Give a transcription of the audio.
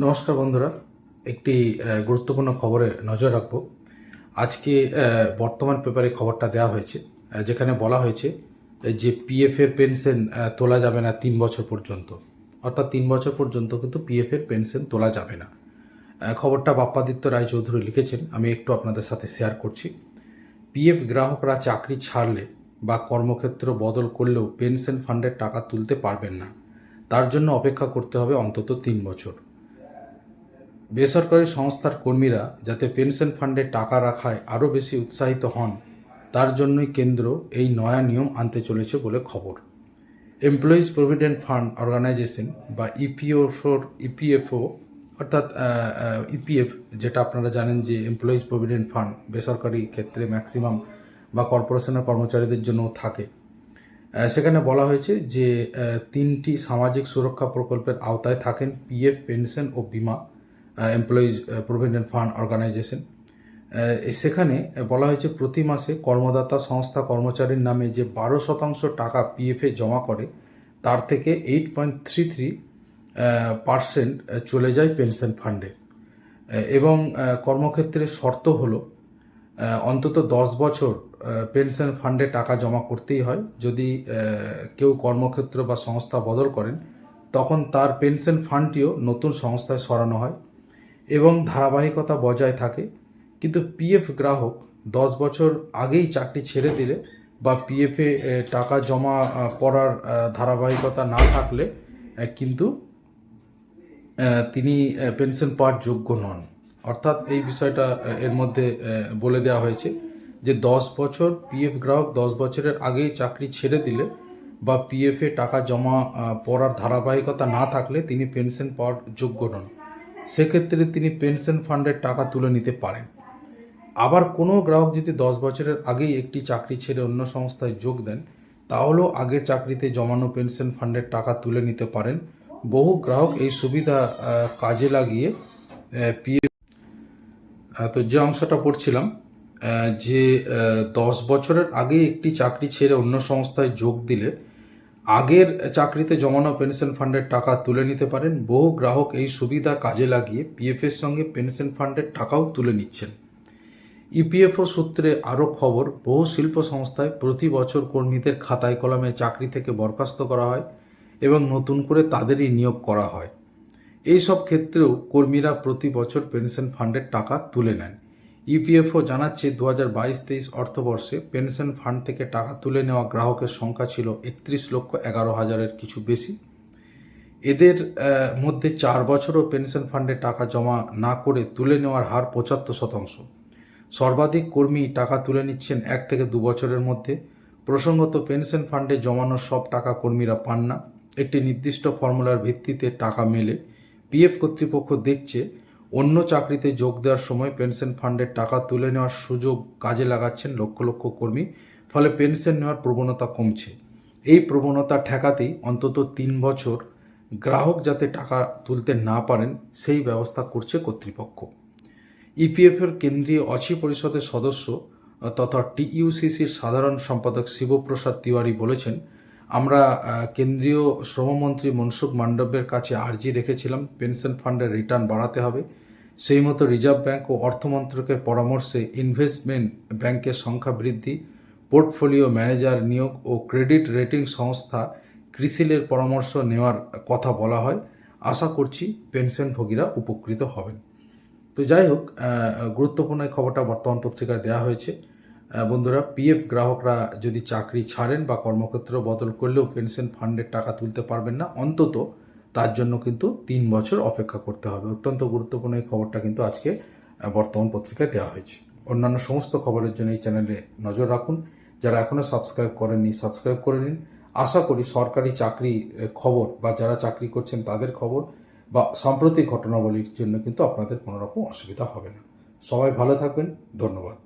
নমস্কার বন্ধুরা, একটি গুরুত্বপূর্ণ খবরে নজর রাখব। আজকে বর্তমান পেপারে খবরটা দেওয়া হয়েছে, যেখানে বলা হয়েছে যে পিএফের পেনশন তোলা যাবে না 3 বছর পর্যন্ত। অর্থাৎ 3 বছর পর্যন্ত কিন্তু পিএফের পেনশন তোলা যাবে না। খবরটা বাপ্পাদিত্য রায়চৌধুরী লিখেছেন, আমি একটু আপনাদের সাথে শেয়ার করছি। পিএফ গ্রাহকরা চাকরি ছাড়লে বা কর্মক্ষেত্র বদল করলেও পেনশন ফান্ডের টাকা তুলতে পারবেন না। তার জন্য অপেক্ষা করতে হবে অন্তত 3 বছর। বেসরকারি সংস্থার কর্মীরা যাতে পেনশন ফান্ডে টাকা রাখায় আরও বেশি উৎসাহিত হন, তার জন্যই কেন্দ্র এই নয়া নিয়ম আনতে চলেছে বলে খবর। এমপ্লয়িজ প্রভিডেন্ট ফান্ড অর্গানাইজেশন বা ইপিএফও অর্থাৎ ইপিএফ, যেটা আপনারা জানেন যে এমপ্লয়িজ প্রভিডেন্ট ফান্ড বেসরকারি ক্ষেত্রে ম্যাক্সিমাম বা কর্পোরেশনের কর্মচারীদের জন্য থাকে। সেখানে বলা হয়েছে যে 3টি সামাজিক সুরক্ষা প্রকল্পের আওতায় থাকেন পিএফ, পেনশন ও বিমা এমপ্লয়িজ প্রভিডেন্ট ফান্ড অর্গানাইজেশন। সেখানে বলা হয়েছে প্রতি মাসে কর্মদাতা সংস্থা কর্মচারীর নামে যে 12% টাকা পিএফে জমা করে, তার থেকে 8.33% চলে যায় পেনশন ফান্ডে। এবং কর্মক্ষেত্রের শর্ত হলো অন্তত 10 বছর পেনশন ফান্ডে টাকা জমা করতেই হয়। যদি কেউ কর্মক্ষেত্র বা সংস্থা বদল করেন, তখন তার পেনশন ফান্ডটিও নতুন সংস্থায় সরানো হয় এবং ধারাবাহিকতা বজায় থাকে। কিন্তু পিএফ গ্রাহক 10 বছর আগেই চাকরি ছেড়ে দিলে বা পিএফে টাকা জমা পড়ার ধারাবাহিকতা না থাকলে কিন্তু তিনি পেনশন পাওয়ার যোগ্য নন। অর্থাৎ এই বিষয়টা এর মধ্যে বলে দেওয়া হয়েছে যে 10 বছর পিএফ গ্রাহক 10 বছরের আগেই চাকরি ছেড়ে দিলে বা পিএফে টাকা জমা পড়ার ধারাবাহিকতা না থাকলে তিনি পেনশন পাওয়ার যোগ্য নন। সেক্ষেত্রে তিনি পেনশন ফান্ডের টাকা তুলে নিতে পারেন। আবার কোনো গ্রাহক যদি 10 বছরের আগেই একটি চাকরি ছেড়ে অন্য সংস্থায় যোগ দেন, তাহলেও আগের চাকরিতে জমানো পেনশন ফান্ডের টাকা তুলে নিতে পারেন। বহু গ্রাহক এই সুবিধা কাজে লাগিয়ে পিএফ তো যে অংশটা পড়ছিলাম যে 10 বছরের আগেই একটি চাকরি ছেড়ে অন্য সংস্থায় যোগ দিলে আগের চাকরিতে জমানো পেনশন ফান্ডের টাকা তুলে নিতে পারেন। বহু গ্রাহক এই সুবিধা কাজে লাগিয়ে পিএফের সঙ্গে পেনশন ফান্ডের টাকাও তুলে নিচ্ছেন। ইপিএফও সূত্রে আরও খবর, বহু শিল্প সংস্থায় প্রতি বছর কর্মীদের খাতায় কলমে চাকরি থেকে বরখাস্ত করা হয় এবং নতুন করে তাদেরই নিয়োগ করা হয়। এই সব ক্ষেত্রেও কর্মীরা প্রতি বছর পেনশন ফান্ডের টাকা তুলে নেন। ইপিএফও জানাচ্ছে 2022-23 অর্থবর্ষে পেনশন ফান্ড থেকে টাকা তুলে নেওয়া গ্রাহকের সংখ্যা ছিল 31,11,000-এর কিছু বেশি। এদের মধ্যে 4 বছরও পেনশন ফান্ডে টাকা জমা না করে তুলে নেওয়ার হার 75%। সর্বাধিক কর্মী টাকা তুলে নিচ্ছেন 1 থেকে 2 বছরের মধ্যে। প্রসঙ্গত, পেনশন ফান্ডে জমানো সব টাকা কর্মীরা পান না। একটি নির্দিষ্ট ফর্মুলার ভিত্তিতে টাকা মেলে। পিএফ কর্তৃপক্ষ দেখছে অন্য চাকরিতে যোগ দেওয়ার সময় পেনশন ফান্ডের টাকা তুলে নেওয়ার সুযোগ কাজে লাগাচ্ছেন লক্ষ লক্ষ কর্মী, ফলে পেনশন নেওয়ার প্রবণতা কমছে। এই প্রবণতা ঠেকাতেই অন্তত 3 বছর গ্রাহক যাতে টাকা তুলতে না পারেন সেই ব্যবস্থা করছে কর্তৃপক্ষ। ইপিএফের কেন্দ্রীয় অচি পরিষদের সদস্য তথা টিইউসিসির সাধারণ সম্পাদক শিবপ্রসাদ তিওয়ারি বলেছেন, আমরা কেন্দ্রীয় শ্রমমন্ত্রী মনসুখ মান্ডব্যের কাছে আর্জি রেখেছিলাম পেনশন ফান্ডের রিটার্ন বাড়াতে হবে। সেই মতো রিজার্ভ ব্যাংক ও অর্থমন্ত্রকের পরামর্শে ইনভেস্টমেন্ট ব্যাংকের সংখ্যা বৃদ্ধি, পোর্টফোলিও ম্যানেজার নিয়োগ ও ক্রেডিট রেটিং সংস্থা ক্রিসিলের পরামর্শ নেওয়ার কথা বলা হয়। আশা করছি পেনশনভোগীরা উপকৃত হবেন। তো যাই হোক, গুরুত্বপূর্ণ এই খবরটা বর্তমান পত্রিকায় দেওয়া হয়েছে। বন্ধুরা, পিএফ গ্রাহকরা যদি চাকরি ছাড়েন বা কর্মক্ষেত্র বদল করলেও পেনশন ফান্ডের টাকা তুলতে পারবেন না, অন্তত তার জন্য কিন্তু 3 বছর অপেক্ষা করতে হবে। অত্যন্ত গুরুত্বপূর্ণ এই খবরটা কিন্তু আজকে বর্তমান পত্রিকায় দেওয়া হয়েছে। অন্যান্য সমস্ত খবরের জন্য এই চ্যানেলে নজর রাখুন। যারা এখনও সাবস্ক্রাইব করেননি, সাবস্ক্রাইব করে নিন। আশা করি সরকারি চাকরি খবর বা যারা চাকরি করছেন তাদের খবর বা সাম্প্রতিক ঘটনাবলীর জন্য কিন্তু আপনাদের কোনো রকম অসুবিধা হবে না। সবাই ভালো থাকবেন। ধন্যবাদ।